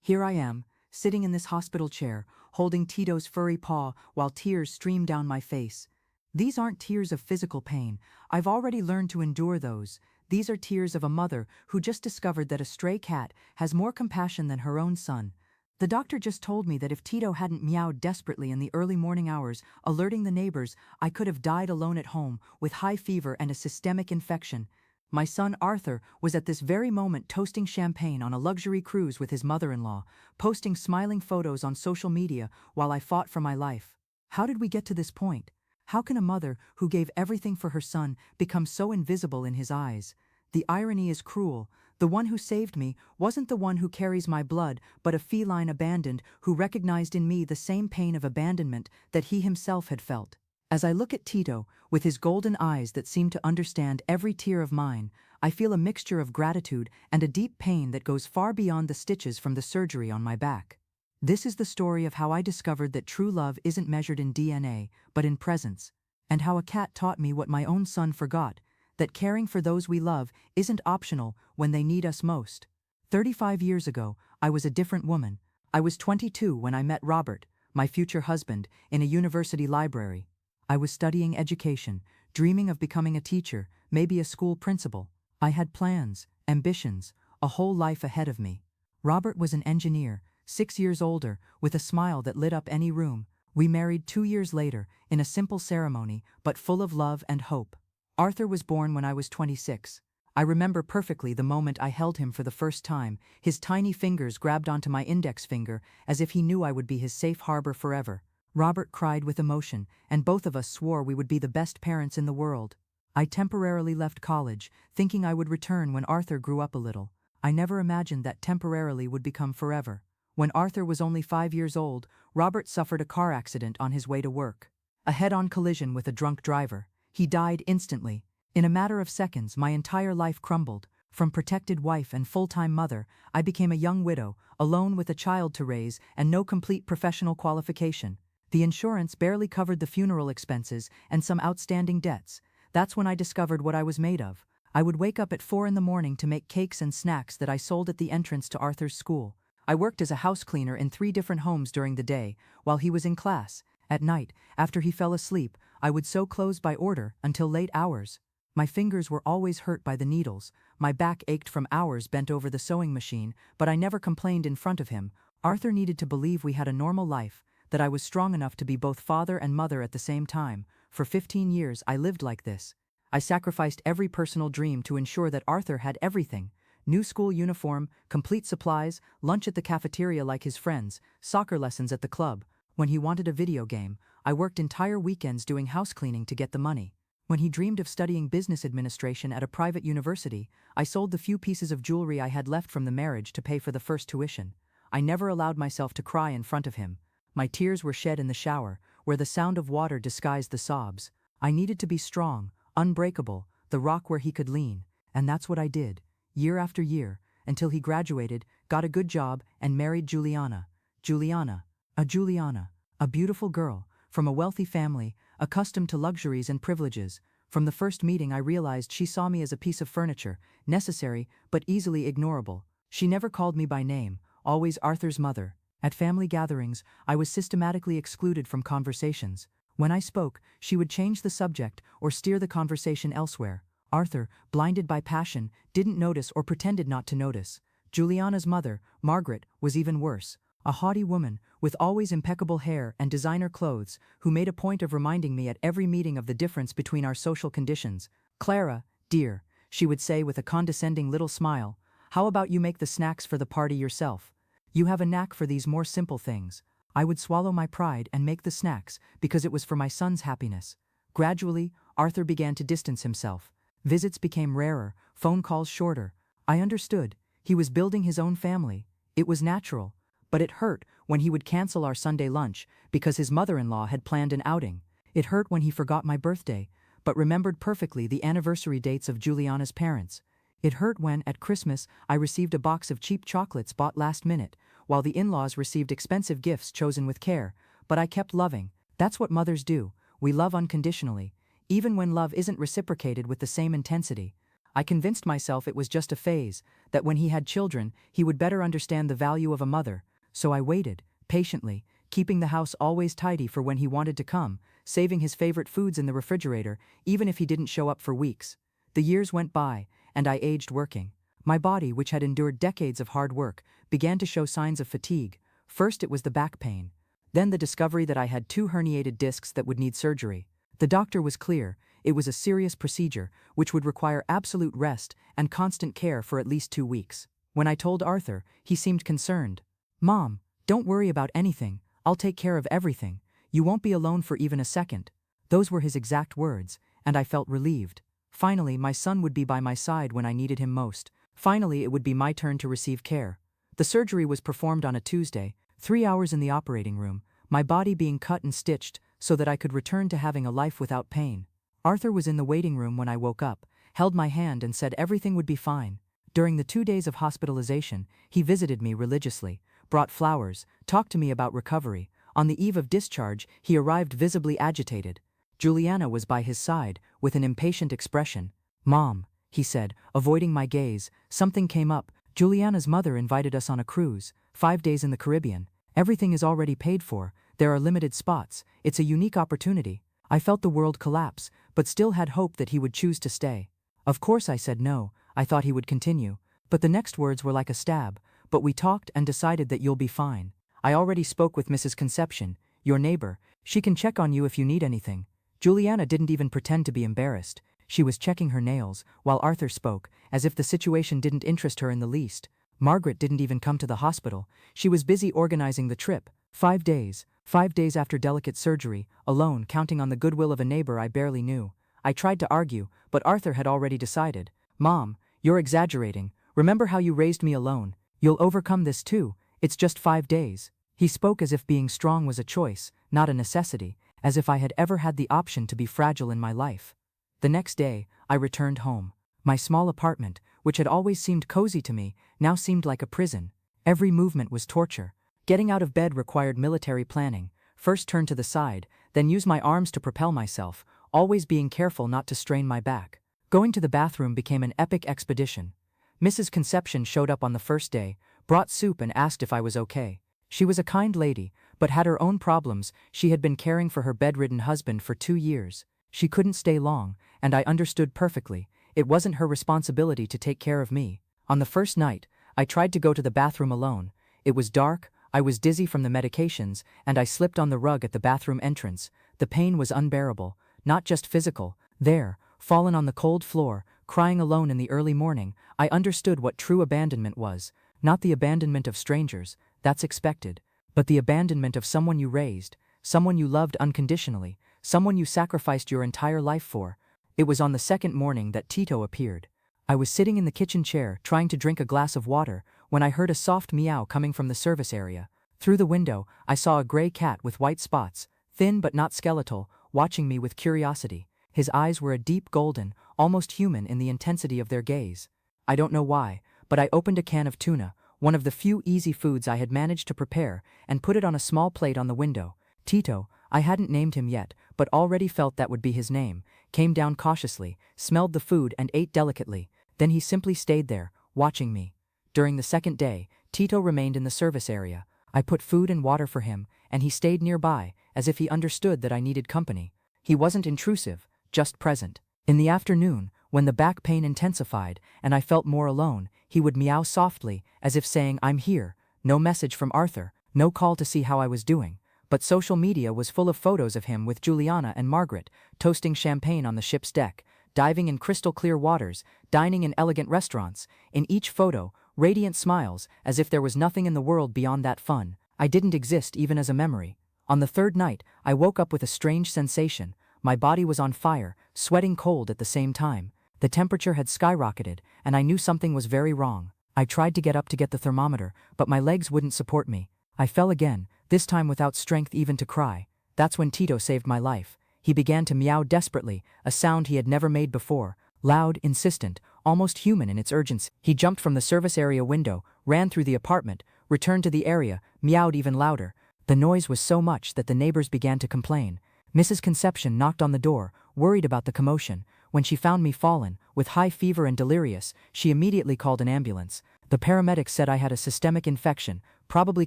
Here I am, sitting in this hospital chair, holding Tito's furry paw while tears stream down my face. These aren't tears of physical pain. I've already learned to endure those. These are tears of a mother who just discovered that a stray cat has more compassion than her own son. The doctor just told me that if Tito hadn't meowed desperately in the early morning hours, alerting the neighbors, I could have died alone at home with high fever and a systemic infection. My son Arthur was at this very moment toasting champagne on a luxury cruise with his mother-in-law, posting smiling photos on social media while I fought for my life. How did we get to this point? How can a mother who gave everything for her son become so invisible in his eyes? The irony is cruel. The one who saved me wasn't the one who carries my blood, but a feline abandoned who recognized in me the same pain of abandonment that he himself had felt. As I look at Tito, with his golden eyes that seem to understand every tear of mine, I feel a mixture of gratitude and a deep pain that goes far beyond the stitches from the surgery on my back. This is the story of how I discovered that true love isn't measured in DNA, but in presence, and how a cat taught me what my own son forgot, that caring for those we love isn't optional when they need us most. 35 years ago, I was a different woman. I was 22 when I met Robert, my future husband, in a university library. I was studying education, dreaming of becoming a teacher, maybe a school principal. I had plans, ambitions, a whole life ahead of me. Robert was an engineer, 6 years older, with a smile that lit up any room. We married 2 years later, in a simple ceremony, but full of love and hope. Arthur was born when I was 26. I remember perfectly the moment I held him for the first time. His tiny fingers grabbed onto my index finger, as if he knew I would be his safe harbor forever. Robert cried with emotion, and both of us swore we would be the best parents in the world. I temporarily left college, thinking I would return when Arthur grew up a little. I never imagined that temporarily would become forever. When Arthur was only 5 years old, Robert suffered a car accident on his way to work. A head-on collision with a drunk driver. He died instantly. In a matter of seconds, my entire life crumbled. From protected wife and full-time mother, I became a young widow, alone with a child to raise and no complete professional qualification. The insurance barely covered the funeral expenses and some outstanding debts. That's when I discovered what I was made of. I would wake up at 4 in the morning to make cakes and snacks that I sold at the entrance to Arthur's school. I worked as a house cleaner in 3 different homes during the day, while he was in class. At night, after he fell asleep, I would sew clothes by order until late hours. My fingers were always hurt by the needles. My back ached from hours bent over the sewing machine, but I never complained in front of him. Arthur needed to believe we had a normal life, that I was strong enough to be both father and mother at the same time. For 15 years, I lived like this. I sacrificed every personal dream to ensure that Arthur had everything. New school uniform, complete supplies, lunch at the cafeteria like his friends, soccer lessons at the club. When he wanted a video game, I worked entire weekends doing house cleaning to get the money. When he dreamed of studying business administration at a private university, I sold the few pieces of jewelry I had left from the marriage to pay for the first tuition. I never allowed myself to cry in front of him. My tears were shed in the shower, where the sound of water disguised the sobs. I needed to be strong, unbreakable, the rock where he could lean, and that's what I did, year after year, until he graduated, got a good job, and married Juliana. Juliana, a beautiful girl, from a wealthy family, accustomed to luxuries and privileges. From the first meeting I realized she saw me as a piece of furniture, necessary but easily ignorable. She never called me by name, always Arthur's mother. At family gatherings, I was systematically excluded from conversations. When I spoke, she would change the subject or steer the conversation elsewhere. Arthur, blinded by passion, didn't notice or pretended not to notice. Juliana's mother, Margaret, was even worse. A haughty woman, with always impeccable hair and designer clothes, who made a point of reminding me at every meeting of the difference between our social conditions. "Clara, dear," she would say with a condescending little smile, "how about you make the snacks for the party yourself? You have a knack for these more simple things." I would swallow my pride and make the snacks, because it was for my son's happiness. Gradually, Arthur began to distance himself. Visits became rarer, phone calls shorter. I understood. He was building his own family. It was natural. But it hurt when he would cancel our Sunday lunch because his mother-in-law had planned an outing. It hurt when he forgot my birthday, but remembered perfectly the anniversary dates of Juliana's parents. It hurt when, at Christmas, I received a box of cheap chocolates bought last minute, while the in-laws received expensive gifts chosen with care. But I kept loving. That's what mothers do. We love unconditionally, even when love isn't reciprocated with the same intensity. I convinced myself it was just a phase, that when he had children, he would better understand the value of a mother, so I waited, patiently, keeping the house always tidy for when he wanted to come, saving his favorite foods in the refrigerator, even if he didn't show up for weeks. The years went by, and I aged working. My body, which had endured decades of hard work, began to show signs of fatigue. First it was the back pain. Then the discovery that I had 2 herniated discs that would need surgery. The doctor was clear, it was a serious procedure, which would require absolute rest and constant care for at least 2 weeks. When I told Arthur, he seemed concerned. "Mom, don't worry about anything, I'll take care of everything. You won't be alone for even a second." Those were his exact words, and I felt relieved. Finally, my son would be by my side when I needed him most. Finally, it would be my turn to receive care. The surgery was performed on a Tuesday, 3 hours in the operating room, my body being cut and stitched so that I could return to having a life without pain. Arthur was in the waiting room when I woke up, held my hand and said everything would be fine. During the 2 days of hospitalization, he visited me religiously, brought flowers, talked to me about recovery. On the eve of discharge, he arrived visibly agitated. Juliana was by his side, with an impatient expression. "Mom," he said, avoiding my gaze, "something came up. Juliana's mother invited us on a cruise, 5 days in the Caribbean. Everything is already paid for, there are limited spots, it's a unique opportunity." I felt the world collapse, but still had hope that he would choose to stay. Of course I said no, I thought he would continue. But the next words were like a stab. "But we talked and decided that you'll be fine. I already spoke with Mrs. Conception, your neighbor, she can check on you if you need anything." Juliana didn't even pretend to be embarrassed. She was checking her nails, while Arthur spoke, as if the situation didn't interest her in the least. Margaret didn't even come to the hospital. She was busy organizing the trip. 5 days. 5 days after delicate surgery, alone, counting on the goodwill of a neighbor I barely knew. I tried to argue, but Arthur had already decided. "Mom, you're exaggerating. Remember how you raised me alone. You'll overcome this too. It's just 5 days." He spoke as if being strong was a choice, not a necessity, as if I had ever had the option to be fragile in my life. The next day, I returned home. My small apartment, which had always seemed cozy to me, now seemed like a prison. Every movement was torture. Getting out of bed required military planning. First turn to the side, then use my arms to propel myself, always being careful not to strain my back. Going to the bathroom became an epic expedition. Mrs. Conception showed up on the first day, brought soup and asked if I was okay. She was a kind lady, but had her own problems. She had been caring for her bedridden husband for 2 years. She couldn't stay long, and I understood perfectly. It wasn't her responsibility to take care of me. On the first night, I tried to go to the bathroom alone. It was dark, I was dizzy from the medications, and I slipped on the rug at the bathroom entrance. The pain was unbearable, not just physical. There, fallen on the cold floor, crying alone in the early morning, I understood what true abandonment was. Not the abandonment of strangers, that's expected, but the abandonment of someone you raised, someone you loved unconditionally, someone you sacrificed your entire life for. It was on the second morning that Tito appeared. I was sitting in the kitchen chair, trying to drink a glass of water, when I heard a soft meow coming from the service area. Through the window, I saw a gray cat with white spots, thin but not skeletal, watching me with curiosity. His eyes were a deep golden, almost human in the intensity of their gaze. I don't know why, but I opened a can of tuna, one of the few easy foods I had managed to prepare, and put it on a small plate on the window. Tito, I hadn't named him yet, but already felt that would be his name, came down cautiously, smelled the food and ate delicately. Then he simply stayed there, watching me. During the second day, Tito remained in the service area. I put food and water for him, and he stayed nearby, as if he understood that I needed company. He wasn't intrusive, just present. In the afternoon, when the back pain intensified and I felt more alone, he would meow softly, as if saying, "I'm here." No message from Arthur, no call to see how I was doing. But social media was full of photos of him with Juliana and Margaret, toasting champagne on the ship's deck, diving in crystal-clear waters, dining in elegant restaurants. In each photo, radiant smiles, as if there was nothing in the world beyond that fun. I didn't exist even as a memory. On the third night, I woke up with a strange sensation. My body was on fire, sweating cold at the same time. The temperature had skyrocketed, and I knew something was very wrong. I tried to get up to get the thermometer, but my legs wouldn't support me. I fell again, this time without strength even to cry. That's when Tito saved my life. He began to meow desperately, a sound he had never made before, loud, insistent, almost human in its urgency. He jumped from the service area window, ran through the apartment, returned to the area, meowed even louder. The noise was so much that the neighbors began to complain. Mrs. Conception knocked on the door, worried about the commotion. when she found me fallen, with high fever and delirious, she immediately called an ambulance. The paramedics said I had a systemic infection, probably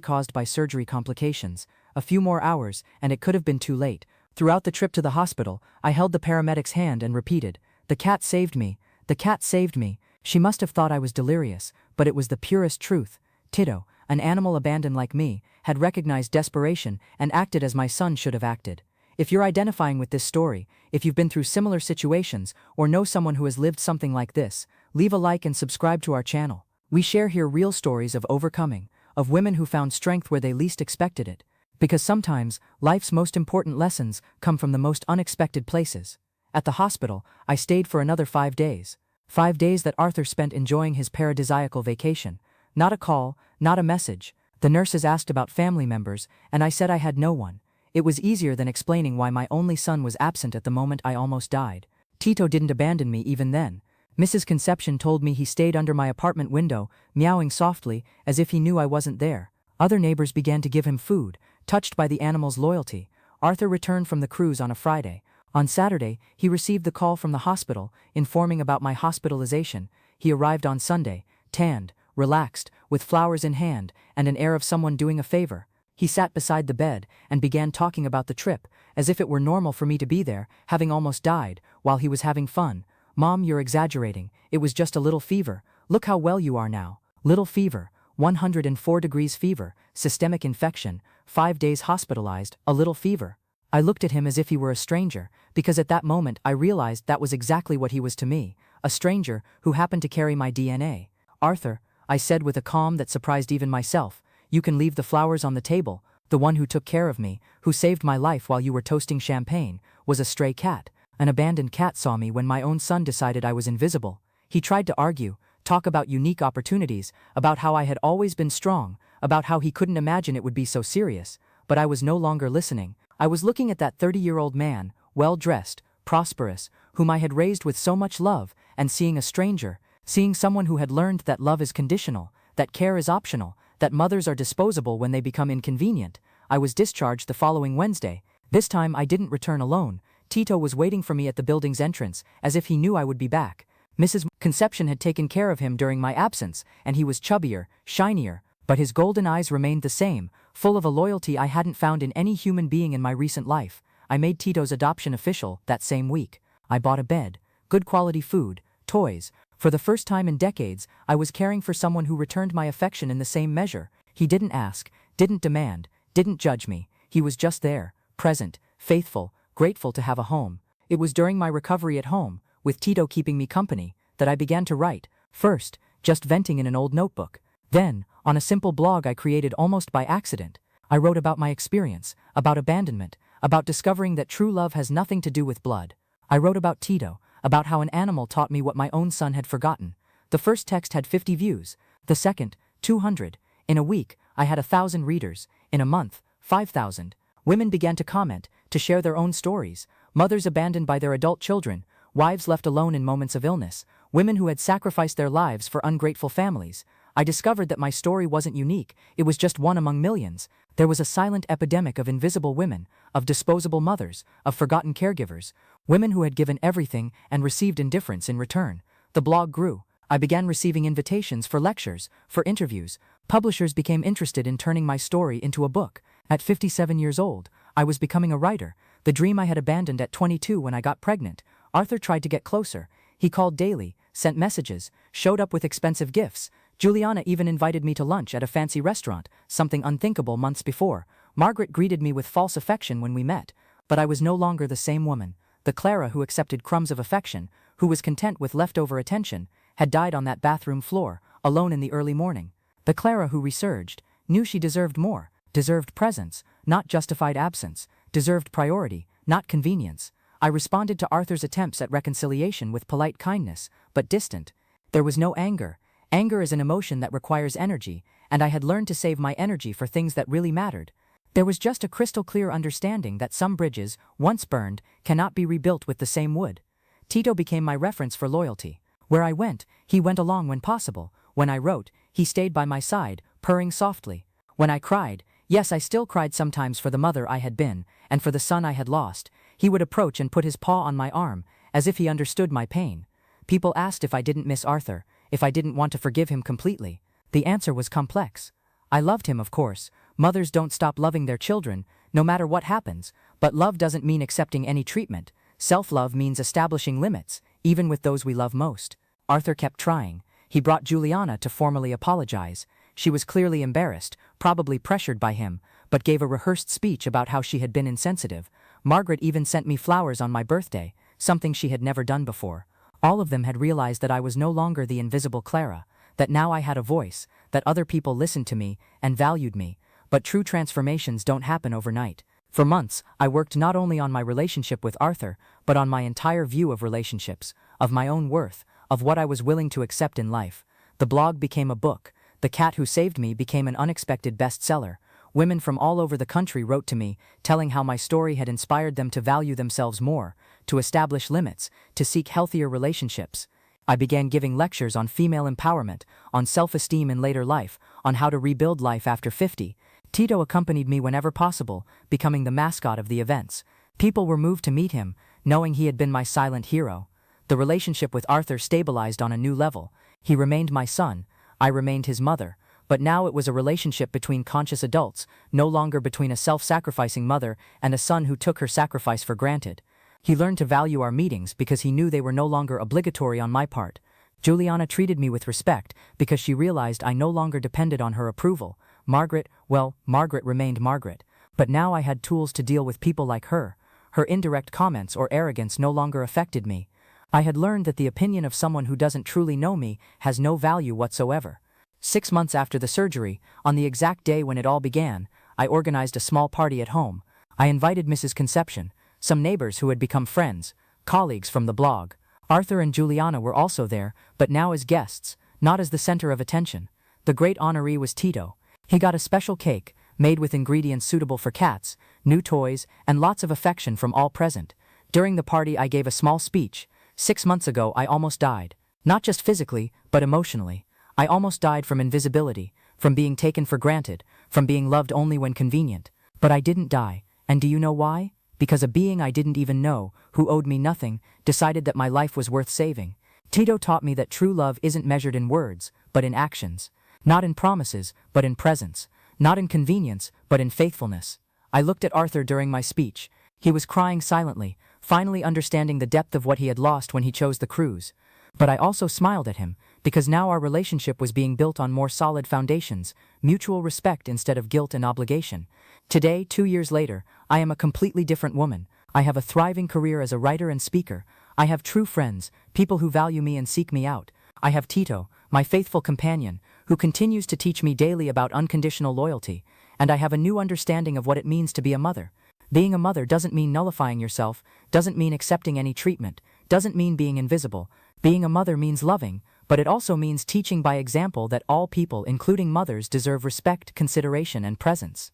caused by surgery complications. A few more hours, and it could have been too late. Throughout the trip to the hospital, I held the paramedic's hand and repeated, "The cat saved me. The cat saved me." She must have thought I was delirious, but it was the purest truth. Tito, an animal abandoned like me, had recognized desperation and acted as my son should have acted. If you're identifying with this story, if you've been through similar situations, or know someone who has lived something like this, leave a like and subscribe to our channel. We share here real stories of overcoming, of women who found strength where they least expected it. Because sometimes, life's most important lessons come from the most unexpected places. At the hospital, I stayed for another 5 days. 5 days that Arthur spent enjoying his paradisiacal vacation. Not a call, not a message. The nurses asked about family members, and I said I had no one. It was easier than explaining why my only son was absent at the moment I almost died. Tito didn't abandon me even then. Mrs. Conception told me he stayed under my apartment window, meowing softly, as if he knew I wasn't there. Other neighbors began to give him food, touched by the animal's loyalty. Arthur returned from the cruise on a Friday. On Saturday, he received the call from the hospital, informing about my hospitalization. He arrived on Sunday, tanned, relaxed, with flowers in hand, and an air of someone doing a favor. He sat beside the bed and began talking about the trip, as if it were normal for me to be there, having almost died, while he was having fun. "Mom, you're exaggerating. It was just a little fever. Look how well you are now." Little fever, 104 degrees fever, systemic infection, 5 days hospitalized, a little fever. I looked at him as if he were a stranger, because at that moment I realized that was exactly what he was to me, a stranger who happened to carry my DNA. "Arthur," I said with a calm that surprised even myself, "you can leave the flowers on the table. The one who took care of me, who saved my life while you were toasting champagne, was a stray cat. An abandoned cat saw me when my own son decided I was invisible." He tried to argue, talk about unique opportunities, about how I had always been strong, about how he couldn't imagine it would be so serious, but I was no longer listening. I was looking at that 30-year-old man, well-dressed, prosperous, whom I had raised with so much love, and seeing a stranger, seeing someone who had learned that love is conditional, that care is optional, that mothers are disposable when they become inconvenient. I was discharged the following Wednesday. This time I didn't return alone. Tito was waiting for me at the building's entrance, as if he knew I would be back. Mrs. Conception had taken care of him during my absence, and he was chubbier, shinier, but his golden eyes remained the same, full of a loyalty I hadn't found in any human being in my recent life. I made Tito's adoption official that same week. I bought a bed, good quality food, toys. For the first time in decades, I was caring for someone who returned my affection in the same measure. He didn't ask, didn't demand, didn't judge me. He was just there, present, faithful, grateful to have a home. It was during my recovery at home, with Tito keeping me company, that I began to write. First, just venting in an old notebook. Then, on a simple blog I created almost by accident. I wrote about my experience, about abandonment, about discovering that true love has nothing to do with blood. I wrote about Tito, about how an animal taught me what my own son had forgotten. The first text had 50 views, the second, 200. In a week, I had 1,000 readers. In a month, 5,000. Women began to comment, to share their own stories. Mothers abandoned by their adult children, wives left alone in moments of illness, women who had sacrificed their lives for ungrateful families. I discovered that my story wasn't unique, it was just one among millions. There was a silent epidemic of invisible women, of disposable mothers, of forgotten caregivers, women who had given everything and received indifference in return. The blog grew. I began receiving invitations for lectures, for interviews. Publishers became interested in turning my story into a book. At 57 years old, I was becoming a writer, the dream I had abandoned at 22 when I got pregnant. Arthur tried to get closer. He called daily, sent messages, showed up with expensive gifts. Juliana even invited me to lunch at a fancy restaurant, something unthinkable months before. Margaret greeted me with false affection when we met. But I was no longer the same woman. The Clara who accepted crumbs of affection, who was content with leftover attention, had died on that bathroom floor, alone in the early morning. The Clara who resurged, knew she deserved more, deserved presence, not justified absence, deserved priority, not convenience. I responded to Arthur's attempts at reconciliation with polite kindness, but distant. There was no anger. Anger is an emotion that requires energy, and I had learned to save my energy for things that really mattered. There was just a crystal clear understanding that some bridges, once burned, cannot be rebuilt with the same wood. Tito became my reference for loyalty. Where I went, he went along when possible. When I wrote, he stayed by my side, purring softly. When I cried, yes, I still cried sometimes for the mother I had been, and for the son I had lost, he would approach and put his paw on my arm, as if he understood my pain. People asked if I didn't miss Arthur, if I didn't want to forgive him completely. The answer was complex. I loved him, of course. Mothers don't stop loving their children, no matter what happens, but love doesn't mean accepting any treatment. Self-love means establishing limits, even with those we love most. Arthur kept trying. He brought Juliana to formally apologize. She was clearly embarrassed, probably pressured by him, but gave a rehearsed speech about how she had been insensitive. Margaret even sent me flowers on my birthday, something she had never done before. All of them had realized that I was no longer the invisible Clara, that now I had a voice, that other people listened to me and valued me. But true transformations don't happen overnight. For months, I worked not only on my relationship with Arthur, but on my entire view of relationships, of my own worth, of what I was willing to accept in life. The blog became a book. The Cat Who Saved Me became an unexpected bestseller. Women from all over the country wrote to me, telling how my story had inspired them to value themselves more, to establish limits, to seek healthier relationships. I began giving lectures on female empowerment, on self-esteem in later life, on how to rebuild life after 50. Tito accompanied me whenever possible, becoming the mascot of the events. People were moved to meet him, knowing he had been my silent hero. The relationship with Arthur stabilized on a new level. He remained my son, I remained his mother, but now it was a relationship between conscious adults, no longer between a self-sacrificing mother and a son who took her sacrifice for granted. He learned to value our meetings because he knew they were no longer obligatory on my part. Juliana treated me with respect because she realized I no longer depended on her approval. Margaret remained Margaret. But now I had tools to deal with people like her. Her indirect comments or arrogance no longer affected me. I had learned that the opinion of someone who doesn't truly know me has no value whatsoever. 6 months after the surgery, on the exact day when it all began, I organized a small party at home. I invited Mrs. Conception, some neighbors who had become friends, colleagues from the blog. Arthur and Juliana were also there, but now as guests, not as the center of attention. The great honoree was Tito. He got a special cake, made with ingredients suitable for cats, new toys, and lots of affection from all present. During the party I gave a small speech. 6 months ago I almost died. Not just physically, but emotionally. I almost died from invisibility, from being taken for granted, from being loved only when convenient. But I didn't die, and do you know why? Because a being I didn't even know, who owed me nothing, decided that my life was worth saving. Tito taught me that true love isn't measured in words, but in actions. Not in promises, but in presence. Not in convenience, but in faithfulness. I looked at Arthur during my speech. He was crying silently, finally understanding the depth of what he had lost when he chose the cruise. But I also smiled at him, because now our relationship was being built on more solid foundations, mutual respect instead of guilt and obligation. Today, 2 years later, I am a completely different woman. I have a thriving career as a writer and speaker. I have true friends, people who value me and seek me out. I have Tito, my faithful companion, who continues to teach me daily about unconditional loyalty. And I have a new understanding of what it means to be a mother. Being a mother doesn't mean nullifying yourself, doesn't mean accepting any treatment, doesn't mean being invisible. Being a mother means loving, but it also means teaching by example that all people, including mothers, deserve respect, consideration, and presence.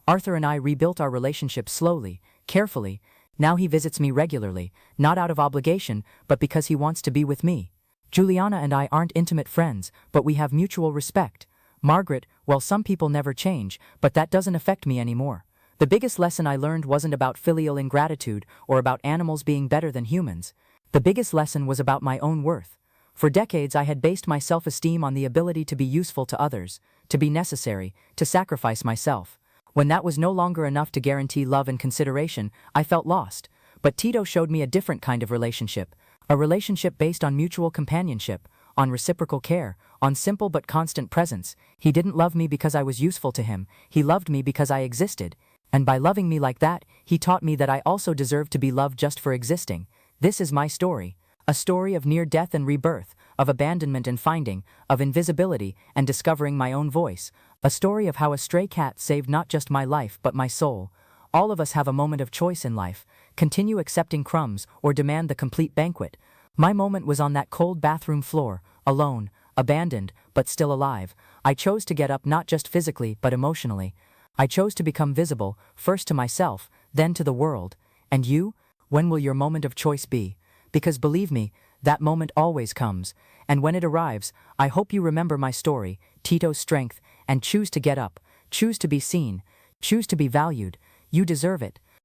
Arthur and I rebuilt our relationship slowly, carefully. Now he visits me regularly, not out of obligation, but because he wants to be with me. Juliana and I aren't intimate friends, but we have mutual respect. Margaret, well, some people never change, but that doesn't affect me anymore. The biggest lesson I learned wasn't about filial ingratitude or about animals being better than humans. The biggest lesson was about my own worth. For decades I had based my self-esteem on the ability to be useful to others, to be necessary, to sacrifice myself. When that was no longer enough to guarantee love and consideration, I felt lost. But Tito showed me a different kind of relationship. A relationship based on mutual companionship, on reciprocal care, on simple but constant presence. He didn't love me because I was useful to him. He loved me because I existed. And by loving me like that, he taught me that I also deserve to be loved just for existing. This is my story. A story of near death and rebirth, of abandonment and finding, of invisibility and discovering my own voice. A story of how a stray cat saved not just my life but my soul. All of us have a moment of choice in life. Continue accepting crumbs or demand the complete banquet. My moment was on that cold bathroom floor, alone, abandoned, but still alive. I chose to get up not just physically but emotionally. I chose to become visible, first to myself, then to the world. And you? When will your moment of choice be? Because believe me, that moment always comes. And when it arrives, I hope you remember my story, Tito's strength, and choose to get up, choose to be seen, choose to be valued. You deserve it.